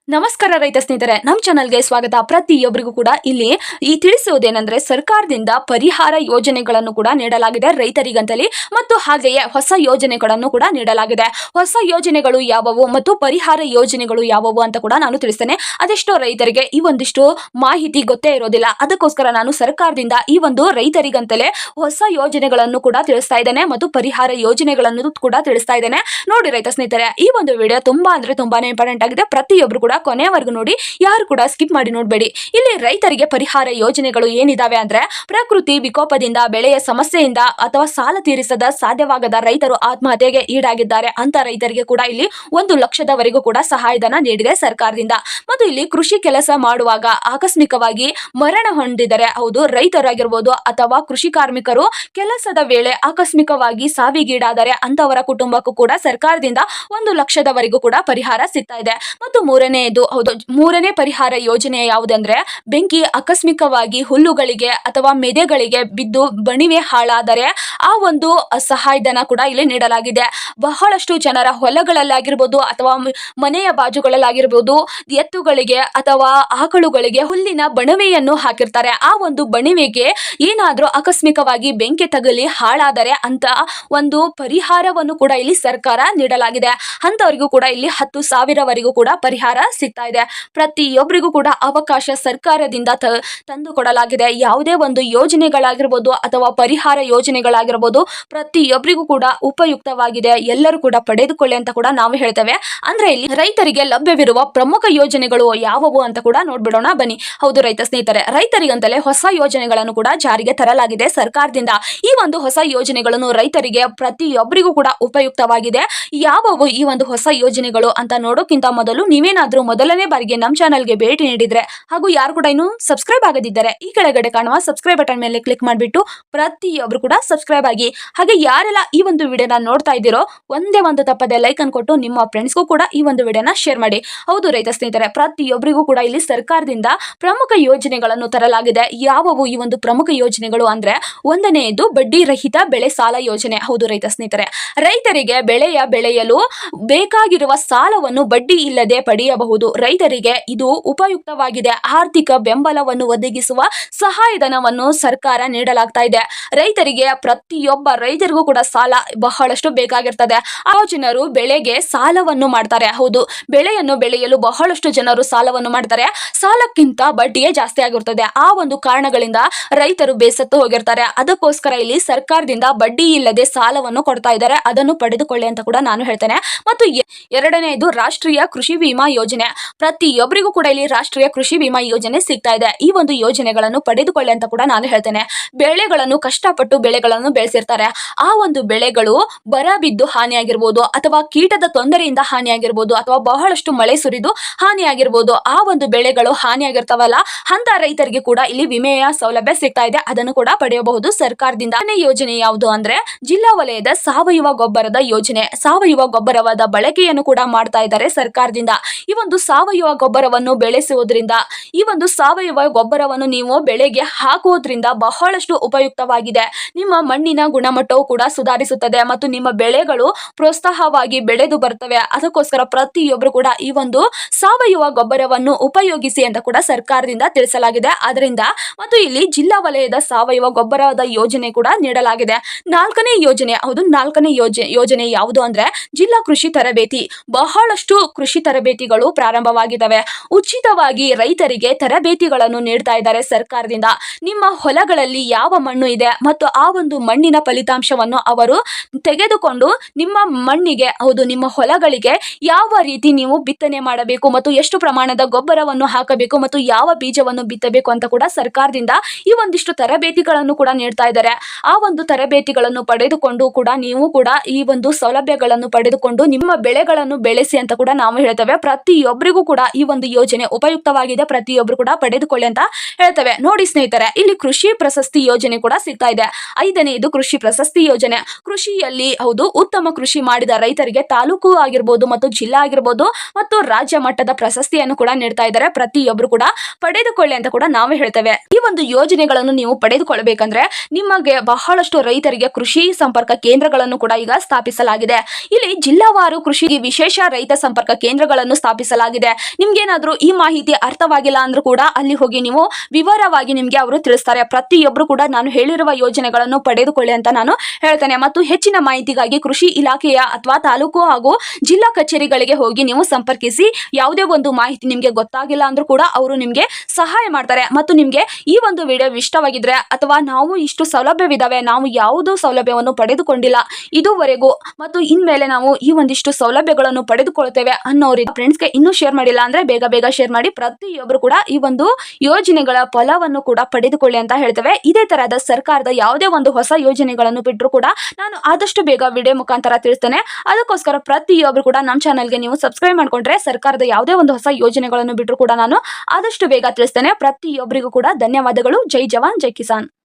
ನಮಸ್ಕಾರ ರೈತ ಸ್ನೇಹಿತರೆ, ನಮ್ಮ ಚಾನಲ್ಗೆ ಸ್ವಾಗತ. ಪ್ರತಿಯೊಬ್ಬರಿಗೂ ಕೂಡ ಇಲ್ಲಿ ತಿಳಿಸುವುದೇನೆಂದ್ರೆ ಸರ್ಕಾರದಿಂದ ಪರಿಹಾರ ಯೋಜನೆಗಳನ್ನು ಕೂಡ ನೀಡಲಾಗಿದೆ ರೈತರಿಗಂತಲೇ, ಮತ್ತು ಹಾಗೆಯೇ ಹೊಸ ಯೋಜನೆಗಳನ್ನು ಕೂಡ ನೀಡಲಾಗಿದೆ. ಹೊಸ ಯೋಜನೆಗಳು ಯಾವುವು ಮತ್ತು ಪರಿಹಾರ ಯೋಜನೆಗಳು ಯಾವುವು ಅಂತ ಕೂಡ ನಾನು ತಿಳಿಸ್ತೇನೆ. ಅದೆಷ್ಟೋ ರೈತರಿಗೆ ಈ ಒಂದಿಷ್ಟು ಮಾಹಿತಿ ಗೊತ್ತೇ ಇರೋದಿಲ್ಲ. ಅದಕ್ಕೋಸ್ಕರ ನಾನು ಸರ್ಕಾರದಿಂದ ಈ ಒಂದು ರೈತರಿಗಂತಲೇ ಹೊಸ ಯೋಜನೆಗಳನ್ನು ಕೂಡ ತಿಳಿಸ್ತಾ ಇದ್ದೇನೆ ಮತ್ತು ಪರಿಹಾರ ಯೋಜನೆಗಳನ್ನು ಕೂಡ ತಿಳಿಸ್ತಾ ಇದ್ದೇನೆ. ನೋಡಿ ರೈತ ಸ್ನೇಹಿತರೆ, ಈ ಒಂದು ವಿಡಿಯೋ ತುಂಬಾನೇ ಇಂಪಾರ್ಟೆಂಟ್ ಆಗಿದೆ. ಪ್ರತಿಯೊಬ್ಬರು ಕೂಡ ಕೊನೆಯವರೆಗೂ ನೋಡಿ, ಯಾರು ಕೂಡ ಸ್ಕಿಪ್ ಮಾಡಿ ನೋಡಬೇಡಿ. ಇಲ್ಲಿ ರೈತರಿಗೆ ಪರಿಹಾರ ಯೋಜನೆಗಳು ಏನಿದಾವೆ ಅಂದ್ರೆ, ಪ್ರಕೃತಿ ವಿಕೋಪದಿಂದ, ಬೆಳೆಯ ಸಮಸ್ಯೆಯಿಂದ ಅಥವಾ ಸಾಲ ತೀರಿಸದ ಸಾಧ್ಯವಾಗದ ರೈತರು ಆತ್ಮಹತ್ಯೆಗೆ ಈಡಾಗಿದ್ದಾರೆ ಅಂತ ರೈತರಿಗೆ ಕೂಡ ಇಲ್ಲಿ 1,00,000ವರೆಗೂ ಕೂಡ ಸಹಾಯಧನ ನೀಡಿದೆ ಸರ್ಕಾರದಿಂದ. ಮತ್ತು ಇಲ್ಲಿ ಕೃಷಿ ಕೆಲಸ ಮಾಡುವಾಗ ಆಕಸ್ಮಿಕವಾಗಿ ಮರಣ ಹೊಂದಿದರೆ, ಹೌದು ರೈತರಾಗಿರ್ಬೋದು ಅಥವಾ ಕೃಷಿ ಕಾರ್ಮಿಕರು ಕೆಲಸದ ವೇಳೆ ಆಕಸ್ಮಿಕವಾಗಿ ಸಾವಿಗೀಡಾದರೆ ಅಂತವರ ಕುಟುಂಬಕ್ಕೂ ಕೂಡ ಸರ್ಕಾರದಿಂದ 1,00,000ವರೆಗೂ ಕೂಡ ಪರಿಹಾರ ಸಿಗ್ತಾ ಇದೆ. ಮತ್ತು ಮೂರನೇ ಪರಿಹಾರ ಯೋಜನೆ ಯಾವುದಂದ್ರೆ, ಬೆಂಕಿ ಆಕಸ್ಮಿಕವಾಗಿ ಹುಲ್ಲುಗಳಿಗೆ ಅಥವಾ ಮೆದೆಗಳಿಗೆ ಬಿದ್ದು ಬಣಿವೆ ಹಾಳಾದರೆ ಆ ಒಂದು ಸಹಾಯಧನ ಕೂಡ ಇಲ್ಲಿ ನೀಡಲಾಗಿದೆ. ಬಹಳಷ್ಟು ಜನರ ಹೊಲಗಳಲ್ಲಾಗಿರ್ಬೋದು ಅಥವಾ ಮನೆಯ ಬಾಜುಗಳಲ್ಲಾಗಿರ್ಬೋದು ಎತ್ತುಗಳಿಗೆ ಅಥವಾ ಆಕಳುಗಳಿಗೆ ಹುಲ್ಲಿನ ಬಣವೆಯನ್ನು ಹಾಕಿರ್ತಾರೆ. ಆ ಒಂದು ಬಣಿವೆಗೆ ಏನಾದ್ರೂ ಆಕಸ್ಮಿಕವಾಗಿ ಬೆಂಕಿ ತಗಲಿ ಹಾಳಾದರೆ ಅಂತ ಒಂದು ಪರಿಹಾರವನ್ನು ಕೂಡ ಇಲ್ಲಿ ಸರ್ಕಾರ ನೀಡಲಾಗಿದೆ. ಅಂತವರಿಗೂ ಕೂಡ ಇಲ್ಲಿ 10,000ವರೆಗೂ ಕೂಡ ಪರಿಹಾರ ಸಿಗ್ತಾ ಇದೆ. ಪ್ರತಿಯೊಬ್ಬರಿಗೂ ಕೂಡ ಅವಕಾಶ ಸರ್ಕಾರದಿಂದ ತಂದು ಕೊಡಲಾಗಿದೆ. ಯಾವುದೇ ಒಂದು ಯೋಜನೆಗಳಾಗಿರ್ಬೋದು ಅಥವಾ ಪರಿಹಾರ ಯೋಜನೆಗಳಾಗಿರ್ಬೋದು ಪ್ರತಿಯೊಬ್ಬರಿಗೂ ಕೂಡ ಉಪಯುಕ್ತವಾಗಿದೆ. ಎಲ್ಲರೂ ಕೂಡ ಪಡೆದುಕೊಳ್ಳಿ ಅಂತ ಕೂಡ ನಾವು ಹೇಳ್ತೇವೆ. ಅಂದ್ರೆ ಇಲ್ಲಿ ರೈತರಿಗೆ ಲಭ್ಯವಿರುವ ಪ್ರಮುಖ ಯೋಜನೆಗಳು ಯಾವುವು ಅಂತ ಕೂಡ ನೋಡ್ಬಿಡೋಣ ಬನ್ನಿ. ಹೌದು ರೈತ ಸ್ನೇಹಿತರೆ, ರೈತರಿಗಂತಲೇ ಹೊಸ ಯೋಜನೆಗಳನ್ನು ಕೂಡ ಜಾರಿಗೆ ತರಲಾಗಿದೆ ಸರ್ಕಾರದಿಂದ. ಈ ಒಂದು ಹೊಸ ಯೋಜನೆಗಳನ್ನು ರೈತರಿಗೆ ಪ್ರತಿಯೊಬ್ಬರಿಗೂ ಕೂಡ ಉಪಯುಕ್ತವಾಗಿದೆ. ಯಾವುವು ಈ ಒಂದು ಹೊಸ ಯೋಜನೆಗಳು ಅಂತ ನೋಡೋಕ್ಕಿಂತ ಮೊದಲು ನೀವೇನಾದ್ರೂ ಮೊದಲನೇ ಬಾರಿಗೆ ನಮ್ಮ ಚಾನಲ್ಗೆ ಭೇಟಿ ನೀಡಿದ್ರೆ ಹಾಗೂ ಯಾರು ಕೂಡ ಇನ್ನು ಸಬ್ಸ್ಕ್ರೈಬ್ ಆಗದಿದ್ದರೆ ಈ ಕೆಳಗಡೆ ಕಾಣುವ ಸಬ್ಸ್ಕ್ರೈಬ್ ಬಟನ್ ಮೇಲೆ ಕ್ಲಿಕ್ ಮಾಡಿಬಿಟ್ಟು ಪ್ರತಿಯೊಬ್ರು ಕೂಡ ಸಬ್ಸ್ಕ್ರೈಬ್ ಆಗಿ. ಹಾಗೆ ಯಾರೆಲ್ಲ ಈ ಒಂದು ವಿಡಿಯೋನ ನೋಡ್ತಾ ಇದ್ದೀರೋ ಒಂದೇ ಒಂದು ತಪ್ಪದೆ ಲೈಕ್ ಅನ್ಕೊಟ್ಟು ನಿಮ್ಮ ಫ್ರೆಂಡ್ಸ್ಗೂ ಕೂಡ ಈ ಒಂದು ವಿಡಿಯೋನ ಶೇರ್ ಮಾಡಿ. ಹೌದು ರೈತ ಸ್ನೇಹಿತರೆ, ಪ್ರತಿಯೊಬ್ಬರಿಗೂ ಕೂಡ ಇಲ್ಲಿ ಸರ್ಕಾರದಿಂದ ಪ್ರಮುಖ ಯೋಜನೆಗಳನ್ನು ತರಲಾಗಿದೆ. ಯಾವುವು ಈ ಒಂದು ಪ್ರಮುಖ ಯೋಜನೆಗಳು ಅಂದ್ರೆ, ಒಂದನೆಯದು ಬಡ್ಡಿ ರಹಿತ ಬೆಳೆ ಸಾಲ ಯೋಜನೆ. ಹೌದು ರೈತ ಸ್ನೇಹಿತರೆ, ರೈತರಿಗೆ ಬೆಳೆಯಲು ಬೇಕಾಗಿರುವ ಸಾಲವನ್ನು ಬಡ್ಡಿ ಇಲ್ಲದೆ ಪಡೆಯಬಹುದು. ರೈತರಿಗೆ ಇದು ಉಪಯುಕ್ತವಾಗಿದೆ. ಆರ್ಥಿಕ ಬೆಂಬಲವನ್ನು ಒದಗಿಸುವ ಸಹಾಯಧನವನ್ನು ಸರ್ಕಾರ ನೀಡಲಾಗ್ತಾ ಇದೆ. ರೈತರಿಗೆ ಪ್ರತಿಯೊಬ್ಬ ರೈತರಿಗೂ ಕೂಡ ಸಾಲ ಬಹಳಷ್ಟು ಬೇಕಾಗಿರ್ತದೆ. ಆ ಜನರು ಬೆಳೆಗೆ ಸಾಲವನ್ನು ಮಾಡ್ತಾರೆ. ಹೌದು, ಬೆಳೆಯನ್ನು ಬೆಳೆಯಲು ಬಹಳಷ್ಟು ಜನರು ಸಾಲವನ್ನು ಮಾಡ್ತಾರೆ. ಸಾಲಕ್ಕಿಂತ ಬಡ್ಡಿಯೇ ಜಾಸ್ತಿ ಆಗಿರ್ತದೆ. ಆ ಒಂದು ಕಾರಣಗಳಿಂದ ರೈತರು ಬೇಸತ್ತು ಹೋಗಿರ್ತಾರೆ. ಅದಕ್ಕೋಸ್ಕರ ಇಲ್ಲಿ ಸರ್ಕಾರದಿಂದ ಬಡ್ಡಿ ಇಲ್ಲದೆ ಸಾಲವನ್ನು ಕೊಡ್ತಾ ಇದ್ದಾರೆ. ಅದನ್ನು ಪಡೆದುಕೊಳ್ಳಿ ಅಂತ ಕೂಡ ನಾನು ಹೇಳ್ತೇನೆ. ಮತ್ತು ಎರಡನೆಯದು ರಾಷ್ಟ್ರೀಯ ಕೃಷಿ ವಿಮಾ ಯೋಜನೆ. ಪ್ರತಿಯೊಬ್ಬರಿಗೂ ಕೂಡ ಇಲ್ಲಿ ರಾಷ್ಟ್ರೀಯ ಕೃಷಿ ವಿಮಾ ಯೋಜನೆ ಸಿಗ್ತಾ ಇದೆ. ಈ ಒಂದು ಯೋಜನೆಗಳನ್ನು ಪಡೆದುಕೊಳ್ಳಿ ಅಂತ ಕೂಡ ನಾನು ಹೇಳ್ತೇನೆ. ಕಷ್ಟಪಟ್ಟು ಬೆಳೆಗಳನ್ನು ಬೆಳೆಸಿರ್ತಾರೆ. ಆ ಒಂದು ಬೆಳೆಗಳು ಬರ ಬಿದ್ದು ಹಾನಿಯಾಗಿರ್ಬೋದು ಅಥವಾ ಕೀಟದ ತೊಂದರೆಯಿಂದ ಹಾನಿಯಾಗಿರ್ಬೋದು ಅಥವಾ ಬಹಳಷ್ಟು ಮಳೆ ಸುರಿದು ಹಾನಿಯಾಗಿರ್ಬೋದು. ಆ ಒಂದು ಬೆಳೆಗಳು ಹಾನಿಯಾಗಿರ್ತಾವಲ್ಲ, ಅಂತ ರೈತರಿಗೆ ಕೂಡ ಇಲ್ಲಿ ವಿಮೆಯ ಸೌಲಭ್ಯ ಸಿಗ್ತಾ ಇದೆ. ಅದನ್ನು ಕೂಡ ಪಡೆಯಬಹುದು ಸರ್ಕಾರದಿಂದ. ಯೋಜನೆ ಯಾವುದು ಅಂದ್ರೆ, ಜಿಲ್ಲಾ ವಲಯದ ಸಾವಯವ ಗೊಬ್ಬರದ ಯೋಜನೆ. ಸಾವಯವ ಗೊಬ್ಬರವಾದ ಬಳಕೆಯನ್ನು ಕೂಡ ಮಾಡ್ತಾ ಇದ್ದಾರೆ ಸರ್ಕಾರದಿಂದ. ಈ ಒಂದು ಸಾವಯವ ಗೊಬ್ಬರವನ್ನು ಬೆಳೆಸುವುದರಿಂದ, ಈ ಒಂದು ಸಾವಯವ ಗೊಬ್ಬರವನ್ನು ನೀವು ಬೆಳೆಗೆ ಹಾಕುವುದರಿಂದ ಬಹಳಷ್ಟು ಉಪಯುಕ್ತವಾಗಿದೆ. ನಿಮ್ಮ ಮಣ್ಣಿನ ಗುಣಮಟ್ಟವು ಕೂಡ ಸುಧಾರಿಸುತ್ತದೆ ಮತ್ತು ನಿಮ್ಮ ಬೆಳೆಗಳು ಪ್ರೋತ್ಸಾಹವಾಗಿ ಬೆಳೆದು ಬರ್ತವೆ. ಅದಕ್ಕೋಸ್ಕರ ಪ್ರತಿಯೊಬ್ಬರು ಕೂಡ ಈ ಒಂದು ಸಾವಯವ ಗೊಬ್ಬರವನ್ನು ಉಪಯೋಗಿಸಿ ಅಂತ ಕೂಡ ಸರ್ಕಾರದಿಂದ ತಿಳಿಸಲಾಗಿದೆ. ಅದರಿಂದ ಮತ್ತು ಇಲ್ಲಿ ಜಿಲ್ಲಾ ವಲಯದ ಸಾವಯವ ಗೊಬ್ಬರದ ಯೋಜನೆ ಕೂಡ ನೀಡಲಾಗಿದೆ. ನಾಲ್ಕನೇ ಯೋಜನೆ ಯಾವುದು ಅಂದ್ರೆ, ಜಿಲ್ಲಾ ಕೃಷಿ ತರಬೇತಿ. ಬಹಳಷ್ಟು ಕೃಷಿ ತರಬೇತಿಗಳು ಪ್ರಾರಂಭವಾಗಿದ್ದಾವೆ. ಉಚಿತವಾಗಿ ರೈತರಿಗೆ ತರಬೇತಿಗಳನ್ನು ನೀಡ್ತಾ ಇದ್ದಾರೆ ಸರ್ಕಾರದಿಂದ. ನಿಮ್ಮ ಹೊಲಗಳಲ್ಲಿ ಯಾವ ಮಣ್ಣು ಇದೆ ಮತ್ತು ಆ ಒಂದು ಮಣ್ಣಿನ ಫಲಿತಾಂಶವನ್ನು ಅವರು ತೆಗೆದುಕೊಂಡು ನಿಮ್ಮ ಮಣ್ಣಿಗೆ, ಹೌದು ನಿಮ್ಮ ಹೊಲಗಳಿಗೆ ಯಾವ ರೀತಿ ನೀವು ಬಿತ್ತನೆ ಮಾಡಬೇಕು ಮತ್ತು ಎಷ್ಟು ಪ್ರಮಾಣದ ಗೊಬ್ಬರವನ್ನು ಹಾಕಬೇಕು ಮತ್ತು ಯಾವ ಬೀಜವನ್ನು ಬಿತ್ತಬೇಕು ಅಂತ ಕೂಡ ಸರ್ಕಾರದಿಂದ ಈ ಒಂದಿಷ್ಟು ತರಬೇತಿಗಳನ್ನು ಕೂಡ ನೀಡ್ತಾ ಇದ್ದಾರೆ. ಆ ಒಂದು ತರಬೇತಿಗಳನ್ನು ಪಡೆದುಕೊಂಡು ಕೂಡ ನೀವು ಕೂಡ ಈ ಒಂದು ಸೌಲಭ್ಯಗಳನ್ನು ಪಡೆದುಕೊಂಡು ನಿಮ್ಮ ಬೆಳೆಗಳನ್ನು ಬೆಳೆಸಿ ಅಂತ ಕೂಡ ನಾವು ಹೇಳ್ತೇವೆ. ಪ್ರತಿಯೊಬ್ಬರಿಗೂ ಕೂಡ ಈ ಒಂದು ಯೋಜನೆ ಉಪಯುಕ್ತವಾಗಿದೆ. ಪ್ರತಿಯೊಬ್ಬರು ಕೂಡ ಪಡೆದುಕೊಳ್ಳಿ ಅಂತ ಹೇಳ್ತೇವೆ. ನೋಡಿ ಸ್ನೇಹಿತರೆ, ಇಲ್ಲಿ ಕೃಷಿ ಪ್ರಶಸ್ತಿ ಯೋಜನೆ ಕೂಡ ಸಿಗ್ತಾ ಇದೆ. ಐದನೆಯದು ಕೃಷಿ ಪ್ರಶಸ್ತಿ ಯೋಜನೆ. ಕೃಷಿಯಲ್ಲಿ ಹೌದು ಉತ್ತಮ ಕೃಷಿ ಮಾಡಿದ ರೈತರಿಗೆ ತಾಲೂಕು ಆಗಿರ್ಬೋದು ಮತ್ತು ಜಿಲ್ಲಾ ಆಗಿರ್ಬೋದು ಮತ್ತು ರಾಜ್ಯ ಮಟ್ಟದ ಪ್ರಶಸ್ತಿಯನ್ನು ಕೂಡ ನೀಡ್ತಾ ಇದ್ದಾರೆ. ಪ್ರತಿಯೊಬ್ಬರು ಕೂಡ ಪಡೆದುಕೊಳ್ಳಿ ಅಂತ ಕೂಡ ನಾವು ಹೇಳ್ತೇವೆ. ಈ ಒಂದು ಯೋಜನೆಗಳನ್ನು ನೀವು ಪಡೆದುಕೊಳ್ಳಬೇಕಂದ್ರೆ ನಿಮಗೆ ಬಹಳಷ್ಟು ರೈತರಿಗೆ ಕೃಷಿ ಸಂಪರ್ಕ ಕೇಂದ್ರಗಳನ್ನು ಕೂಡ ಈಗ ಸ್ಥಾಪಿಸಲಾಗಿದೆ. ಇಲ್ಲಿ ಜಿಲ್ಲಾವಾರು ಕೃಷಿಗೆ ವಿಶೇಷ ರೈತ ಸಂಪರ್ಕ ಕೇಂದ್ರಗಳನ್ನು ಸ್ಥಾಪಿಸಲಾಗಿದೆ. ತಿಳಿಸಲಾಗಿದೆ. ನಿಮ್ಗೇನಾದ್ರೂ ಈ ಮಾಹಿತಿ ಅರ್ಥವಾಗಿಲ್ಲ ಅಂದ್ರೂ ಕೂಡ ಅಲ್ಲಿ ಹೋಗಿ ನೀವು ವಿವರವಾಗಿ ನಿಮ್ಗೆ ಅವರು ತಿಳಿಸ್ತಾರೆ. ಪ್ರತಿಯೊಬ್ರು ಕೂಡ ನಾನು ಹೇಳಿರುವ ಯೋಜನೆಗಳನ್ನು ಪಡೆದುಕೊಳ್ಳಿ ಅಂತ ನಾನು ಹೇಳ್ತೇನೆ. ಮತ್ತು ಹೆಚ್ಚಿನ ಮಾಹಿತಿಗಾಗಿ ಕೃಷಿ ಇಲಾಖೆಯ ಅಥವಾ ತಾಲೂಕು ಹಾಗೂ ಜಿಲ್ಲಾ ಕಚೇರಿಗಳಿಗೆ ಹೋಗಿ ನೀವು ಸಂಪರ್ಕಿಸಿ. ಯಾವುದೇ ಒಂದು ಮಾಹಿತಿ ನಿಮ್ಗೆ ಗೊತ್ತಾಗಿಲ್ಲ ಅಂದ್ರೂ ಕೂಡ ಅವರು ನಿಮ್ಗೆ ಸಹಾಯ ಮಾಡ್ತಾರೆ. ಮತ್ತು ನಿಮ್ಗೆ ಈ ಒಂದು ವಿಡಿಯೋ ಇಷ್ಟವಾಗಿದ್ರೆ ಅಥವಾ ನಾವು ಇಷ್ಟು ಸೌಲಭ್ಯವಿದಾವೆ, ನಾವು ಯಾವುದೋ ಸೌಲಭ್ಯವನ್ನು ಪಡೆದುಕೊಂಡಿಲ್ಲ ಇದುವರೆಗೂ ಮತ್ತು ಇನ್ಮೇಲೆ ನಾವು ಈ ಒಂದಿಷ್ಟು ಸೌಲಭ್ಯಗಳನ್ನು ಪಡೆದುಕೊಳ್ತೇವೆ ಅನ್ನೋರಿಗೆ ಫ್ರೆಂಡ್ಸ್ಗೆ ಇನ್ನೂ ಶೇರ್ ಮಾಡಿಲ್ಲ ಅಂದ್ರೆ ಬೇಗ ಬೇಗ ಶೇರ್ ಮಾಡಿ. ಪ್ರತಿಯೊಬ್ಬರು ಕೂಡ ಈ ಒಂದು ಯೋಜನೆಗಳ ಫಲವನ್ನು ಕೂಡ ಪಡೆದುಕೊಳ್ಳಿ ಅಂತ ಹೇಳ್ತೇವೆ. ಇದೇ ತರಹದ ಸರ್ಕಾರದ ಯಾವುದೇ ಒಂದು ಹೊಸ ಯೋಜನೆಗಳನ್ನು ಬಿಟ್ಟರು ಕೂಡ ನಾನು ಆದಷ್ಟು ಬೇಗ ವಿಡಿಯೋ ಮುಖಾಂತರ ತಿಳಿಸ್ತೇನೆ. ಅದಕ್ಕೋಸ್ಕರ ಪ್ರತಿಯೊಬ್ಬರು ಕೂಡ ನಮ್ಮ ಚಾನಲ್ಗೆ ನೀವು ಸಬ್ಸ್ಕ್ರೈಬ್ ಮಾಡ್ಕೊಂಡ್ರೆ ಸರ್ಕಾರದ ಯಾವುದೇ ಒಂದು ಹೊಸ ಯೋಜನೆಗಳನ್ನು ಬಿಟ್ಟರು ಕೂಡ ನಾನು ಆದಷ್ಟು ಬೇಗ ತಿಳಿಸ್ತೇನೆ. ಪ್ರತಿಯೊಬ್ಬರಿಗೂ ಕೂಡ ಧನ್ಯವಾದಗಳು. ಜೈ ಜವಾನ್ ಜೈ ಕಿಸಾನ್.